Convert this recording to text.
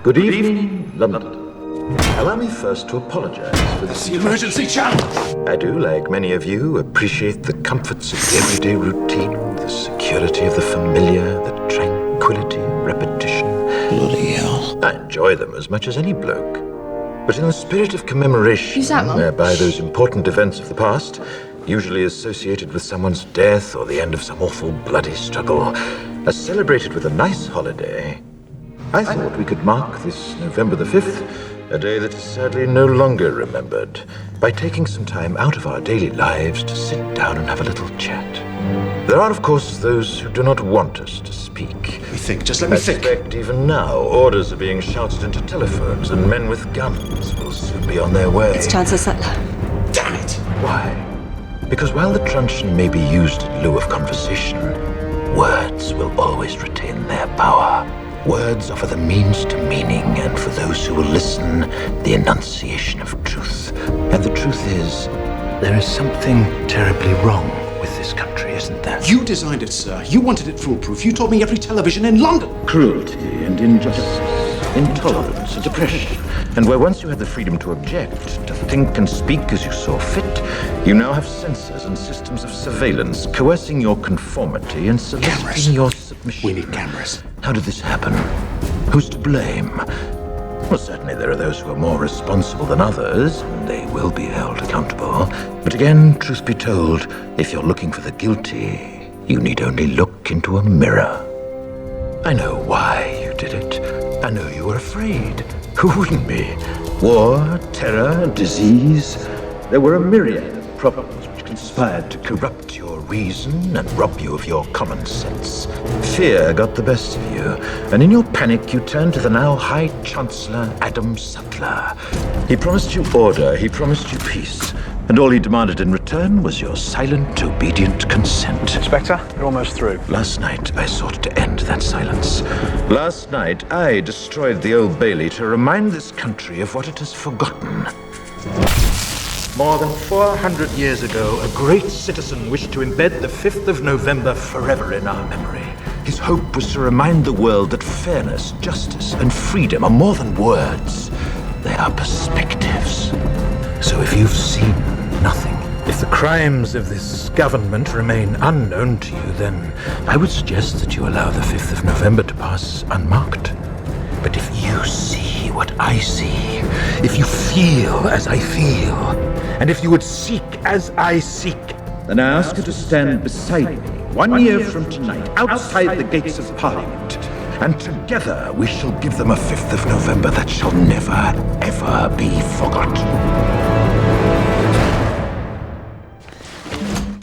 Good evening, London. Allow me first to apologize for this. The emergency channel! I do, like many of you, appreciate the comforts of the everyday routine, the security of the familiar, the tranquility of repetition. Bloody hell. I enjoy them as much as any bloke. But in the spirit of commemoration, Who's that, Mum? whereby those important events of the past, usually associated with someone's death or the end of some awful bloody struggle, are celebrated with a nice holiday, I thought we could mark this November the 5th, a day that is sadly no longer remembered, by taking some time out of our daily lives to sit down and have a little chat. There are, of course, those who do not want us to speak. Just let me I think. suspect even now orders are being shouted into telephones and men with guns will soon be on their way. It's Chancellor Sutler. Damn it! Why? Because while the truncheon may be used in lieu of conversation, words will always retain their power. Words offer the means to meaning, and for those who will listen, the enunciation of truth. And the truth is, there is something terribly wrong with this country, isn't there? You designed it, sir. You wanted it foolproof. You told me every television in London. Cruelty and injustice, intolerance and oppression. And where once you had the freedom to object, to think and speak as you saw fit, you now have censors and systems of surveillance coercing your conformity and soliciting Cameras. your submission. We need cameras. How did this happen? Who's to blame? Well, certainly there are those who are more responsible than others, and they will be held accountable. But again, truth be told, if you're looking for the guilty, you need only look into a mirror. I know why you did it. I know you were afraid. Who wouldn't be? War, terror, disease. There were a myriad of problems which conspired to corrupt your reason and rob you of your common sense. Fear got the best of you, and in your panic you turned to the now High Chancellor Adam Sutler. He promised you order, he promised you peace, and all he demanded in return was your silent, obedient consent. Inspector, you're almost through. Last night, I sought to end that silence. Last night, I destroyed the Old Bailey to remind this country of what it has forgotten. More than 400 years ago, a great citizen wished to embed the 5th of November forever in our memory. His hope was to remind the world that fairness, justice, and freedom are more than words. They are perspectives. So if you've seen nothing, if the crimes of this government remain unknown to you, then I would suggest that you allow the 5th of November to pass unmarked. But if you see what I see, if you feel as I feel, and if you would seek as I seek, then I ask you to stand beside me 1 year from tonight, outside the gates of Parliament, and together we shall give them a 5th of November that shall never, ever be forgotten.